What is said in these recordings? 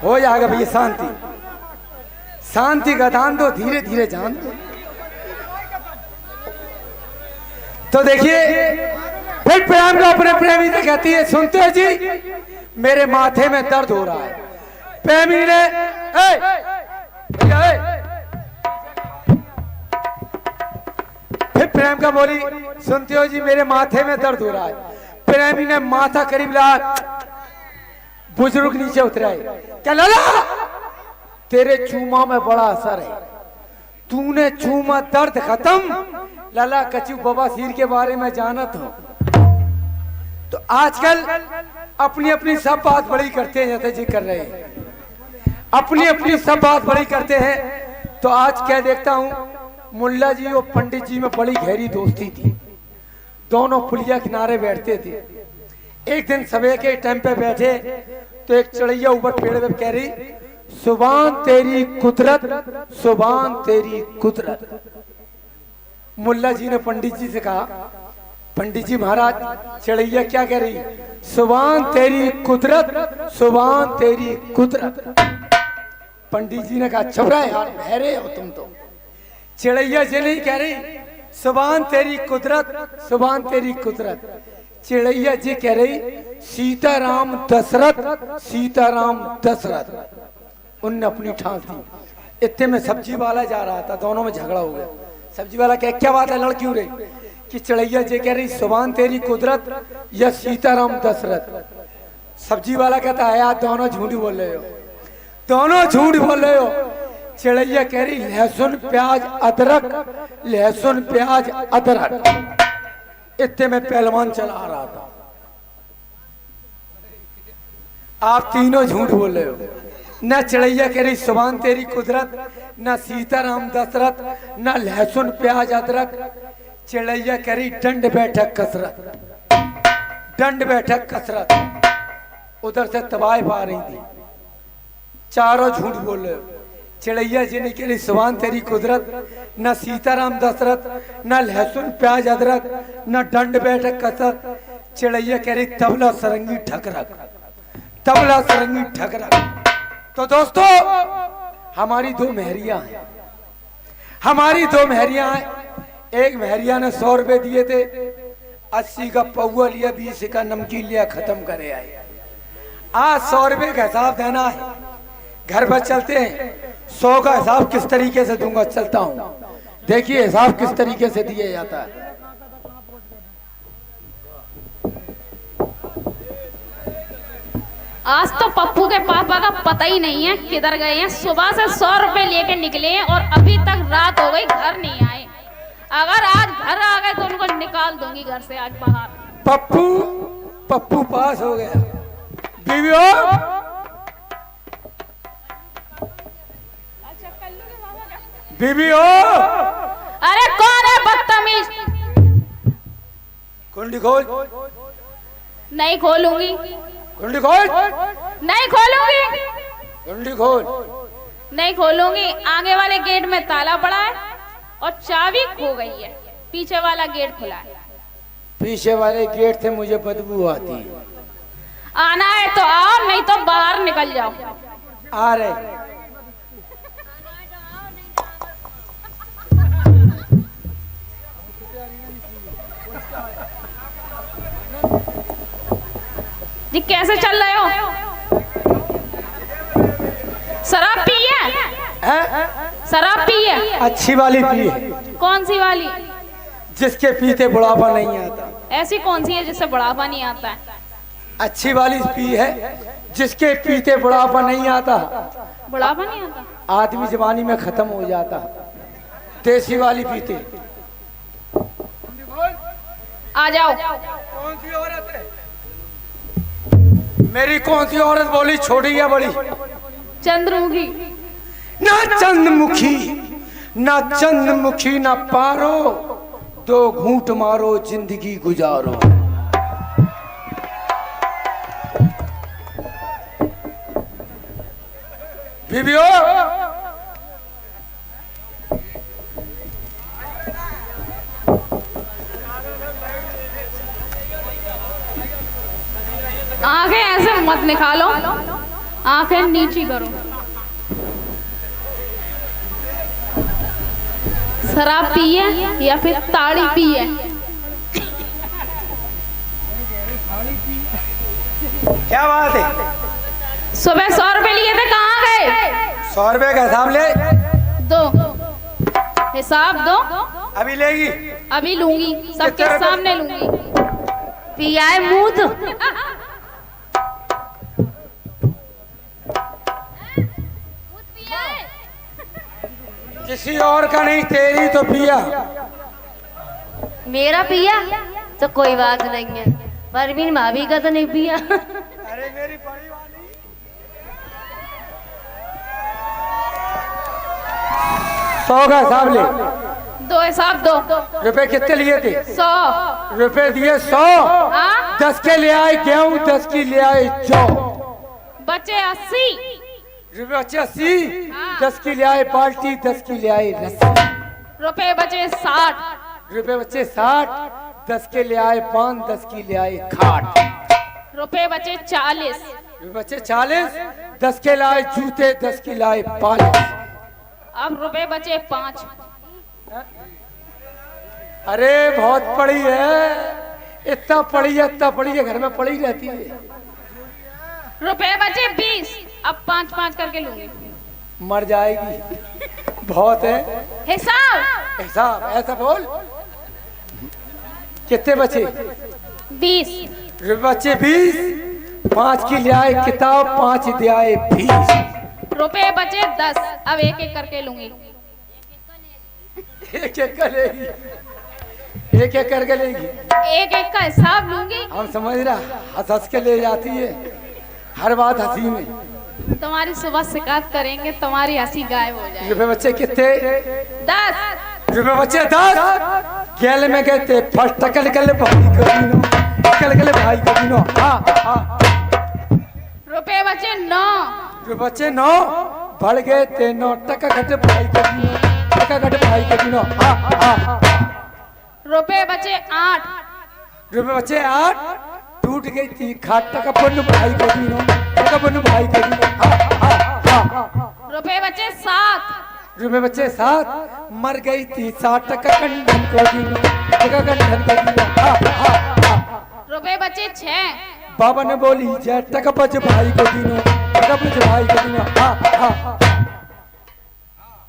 हो जाएगा भैया, शांति शांति का दान दो, धीरे धीरे जान दो। तो देखिए फिर प्रेम का अपने प्रेमी से कहती है, सुनते हो जी मेरे माथे में दर्द हो रहा है। प्रेमी ने फिर प्रेम का बोली, सुनते हो जी मेरे माथे में दर्द हो रहा है। प्रेमी ने माथा करीब ला, बुजुर्ग नीचे उतरा है। क्या लगा, तेरे चूमा में बड़ा असर है, तूने चूमा दर्द खत्म। लाला कचू बाबा सीर के बारे में जानत हो। तो आजकल अपनी अपनी सब बात बड़ी करते हैं, जैसे जी कर रहे हैं, अपनी अपनी सब बात बड़ी करते हैं। तो आज क्या देखता हूँ, मुल्ला जी और पंडित जी में बड़ी गहरी दोस्ती थी, दोनों पुलिया किनारे बैठते थे। एक दिन सुबह के टाइम पे बैठे तो एक चिड़ैया ऊपर पेड़ पे कह रही, सुभान तेरी कुदरत, सुभान तेरी कुदरत। मुल्ला जी ने पंडित जी से कहा, पंडित जी महाराज चिड़ैया क्या कह रही, सुभान तेरी कुदरत, सुभान तेरी कुदरत। पंडित जी ने कहा, छबरा यार बहरे हो तुम तो, चिड़ैया जी नहीं कह रही सुभान तेरी कुदरत, सुभान तेरी कुदरत। चिड़ैया जी कह रही सीताराम दशरथ, सीताराम दशरथ। उनने अपनी ठान दी। इतने में सब्जी वाला जा रहा था, दोनों में झगड़ा हो गया। सब्जी वाला क्या बात है, लड़ क्यों रही? कि चिड़ैया जी कह रही सुभान तेरी कुदरत या सीताराम दशरथ। सब्जी वाला कहता है यार दोनों झूठ बोल रहे हो, दोनों झूठ बोल रहे हो। चिड़ैया कह रही लहसुन प्याज अदरक, लहसुन प्याज अदरक। इतने में पहलवान चला रहा था। आप तीनों झूठ बोल रहे हो, न चिड़ैया कह रही सुभान तेरी कुदरत, न सीताराम दशरथ, न लहसुन प्याज अदरक। चिड़ैया कह रही दंड बैठक कसरत, दंड बैठक कसरत। उधर से तबाही पा रही थी, चारों झूठ बोल रहे हो। चिड़ैया जी ने कह रही सुभान तेरी कुदरत, न सीताराम दशरथ, न लहसुन प्याज अदरक, न दंड बैठक कसरत। चिड़ैया कह रही तबला सरंगी ठकरक, तबला सरंगी ठकरक। तो दोस्तों हमारी दो मेहरियां हैं, हमारी दो मेहरियां हैं। एक मेहरिया ने 100 रुपए दिए थे, 80 का पौवा लिया, 20 का नमकीन लिया, खत्म करे आए। आज 100 रुपए का हिसाब देना है, घर पर चलते हैं। 100 का हिसाब किस तरीके से दूंगा, चलता हूं। देखिए हिसाब किस तरीके से दिया जाता है। आज तो पप्पू के पापा का पता ही नहीं है किधर गए हैं। सुबह से 100 रुपए लेके निकले हैं और अभी तक रात हो गई, घर नहीं आए। अगर आज घर आ गए तो उनको निकाल दूंगी घर से आज बाहर। पप्पू पप्पू पास हो गया। बीवी बीबी हो। अरे कौन है बदतमीज? कुंडी खोल। नहीं खोलूंगी। कुंडी खोल। नहीं खोलूंगी। कुंडी खोल। नहीं खोलूंगी। आगे वाले गेट में ताला पड़ा है और चाबी खो गई है, पीछे वाला गेट खुला है। पीछे वाले गेट से मुझे बदबू आती है। आना है तो आओ, नहीं तो बाहर निकल जाओ। आ रहे। जी कैसे चल रहे हो? शराब पी है? शराब पी है? अच्छी वाली पी है। कौन सी वाली? जिसके पीते बुढ़ापा नहीं आता। ऐसी कौन सी है जिससे बुढ़ापा नहीं आता है? अच्छी वाली पी है जिसके पीते बुढ़ापा नहीं आता। बुढ़ापा नहीं आता? आदमी जवानी में खत्म हो जाता। देसी वाली पीते। आ जाओ। कौन सी औरत है? मेरी कौन सी औरत बोली, छोटी या बड़ी? चंद्रमुखी। ना चंद्रमुखी, ना चंद्रमुखी, ना पारो, दो घूंट मारो जिंदगी गुजारो। बीबियो आगे ऐसे मत निकालो, आंखें नीची करो। शराब पी है या फिर ताड़ी पी है? क्या बात है? सुबह 100 रुपए लिए थे, कहाँ गए? 100 रुपए का हिसाब ले। दो, हिसाब दो। अभी लेगी? अभी लूंगी, सबके कितने रुपए? सामने लूंगी। पिया है मूत। किसी और का नहीं, तेरी तो पिया। मेरा पिया तो कोई बात नहीं है, परवीन भाभी का तो नहीं पिया। अरे मेरी बड़ी वाली। 100 का हिसाब ले। दो, हिसाब दो। रुपए कितने लिए थे? 100। रुपए दिए 100। हाँ? 10 के ले आए गेहूं, 10 की ले आए जौ। बचे 80। रुपए बचे 80। हाँ। 10 की ले आए बाल्टी, 10 की ले आए रस्सी। रुपए बचे 60। रुपए बचे 60। 10 के ले आए पान, 10 की ले आए खाट। रुपए बचे 40। रुपए बचे 40। 10 के लाए जूते, 10 की लाए पालिश। अब रुपए बचे 5। अरे बहुत पड़ी है, इतना पड़ी है, इतना पड़ी है, घर में पड़ी रहती है। रुपए बचे 20। अब 5-5 करके लूंगी। मर जाएगी, बहुत है। हिसाब। हिसाब ऐसा बोल। कितने बचे? 20। रुपए बचे 20। 5 की ले आए किताब, 5 दे आए 20। रुपए बचे 10। अब एक एक करके लूंगी। एक एक कर लेगी, एक एक करके लेगी। एक एक का हिसाब लूंगी। हम समझ रहा, हंस हंस के ले जाती है, हर बात हंसी में। तुम्हारी सुबह शिकायत करेंगे, तुम्हारी हंसी गायब हो जाए। रुपए बच्चे कितने? 10। रुपए बच्चे 10। खेल में गए थे फर्स्ट, टकल कल भाई कबीनो, टकल कल भाई कबीनो। हाँ। रुपए बचे 9। रुपए बच्चे 9। बढ़ गए थे 9, टका घट भाई कबीनो, टका घट भाई कबीनो। हाँ। रुपए बचे 8। रुपए बच्चे 8। टूट गई थी खाट, टका पन्नू भाई कबीनो, टका पन्नू भाई कबीनो। हाँ। रुपए बचे 7। रुपए बच्चे 7। मर गई थी 60, टका कंधन को दीनो, टका कंधन को दीनो। हाँ। रुपए बचे 6। बाबा ने बोली जय, टका बज भाई को दीनो, टका बज भाई को दीनो। हाँ।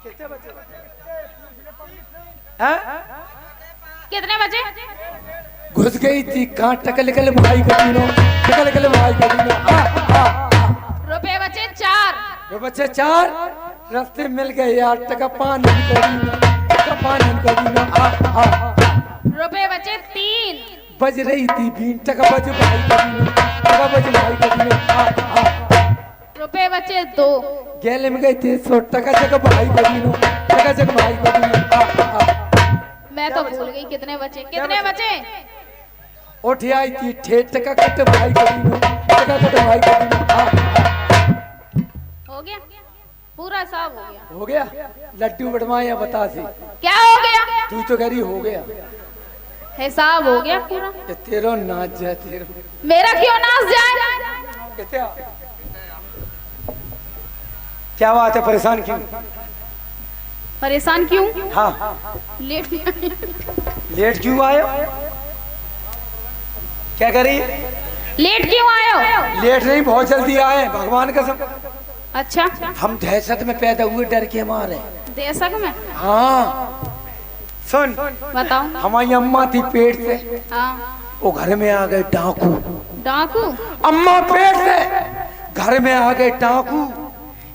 कितने बचे? हाँ? कितने बचे? घुस गई थी कांट, टकल कल भाई को दीनो, टकल कल भाई को दीनो। हाँ। रुपए बचे 4। रुपए बच्चे 4। रास्ते मिल गए यार, टका पान को दीनो, टका पान को दीनो। हाँ। रुपए बचे 3। बज रही थी बीन, टका बज भाई को दीनो, टका बज भाई को दीनो। हाँ। रुपए बचे 2। गैले में गए थे 100, टका जग भाई को दीनो, टका जग भाई को दीनो। हाँ। मैं तो भूल गई कितने बचे। कितने बचे? उठ आई थी ठेठ, टका कट भाई को दीनो, टका कट भाई को दीनो। हाँ। हो गया, पूरा हिसाब हो गया। हो गया? लड्डू बटवाए या बता से? क्या हो गया? तू तो करी हो गया। हिसाब हो गया पूरा। ये तेरो नाच जाए तेरो। मेरा क्यों नाच जाए? कितना? क्या बात है, परेशान क्यों? परेशान क्यों? हाँ। लेट लेट क्यों आए? क्या करी? लेट क्यों आए हो? लेट नहीं, बहुत जल्दी आए, भगवान कसम। अच्छा, हम दहशत में पैदा हुए, डर के मारे। देशक में? हाँ। सुन, बताओ। हमारी अम्मा थी पेट से, हाँ। वो घर में आ गए डाकू। डाकू? अम्मा पेट से, घर में आ गए डाकू।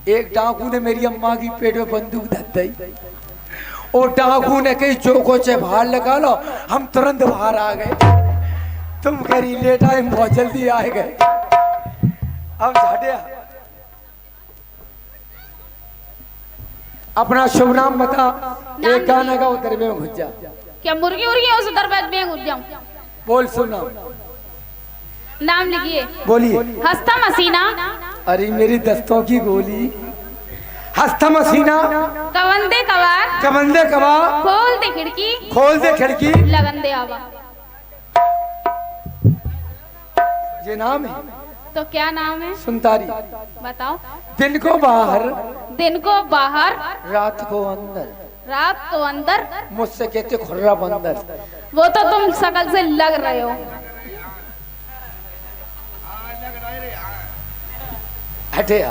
एक डाकू ने मेरी अम्मा की पेट में बंदूक धर दी। और डाकू ने कही जो कुछ है बाहर लगा लो, हम तुरंत बाहर आ गए। तुम कह रही लेट आए, बहुत जल्दी आ गए। अब हटिया, अपना शुभ नाम बता। एक गाना का उधर में घुस जा। क्या मुर्गी उर्गी उस दरबार में घुस जाऊं? बोल सुना। नाम लिखिए। बोलिए। हस्ता मसीना, अरे मेरी दस्तों की गोली। हस्ता मसीना, कवंदे कवार, कमंदे कबा, खोल दे खिड़की, खोल दे खिड़की, लगन दे आवा। ये नाम है। तो क्या नाम है? सुनतारी। बताओ। दिन को बाहर, दिन को बाहर, रात को अंदर, रात को अंदर। मुझसे कहते खुर्रा बंदर। वो तो तुम शकल से लग रहे हो। हटे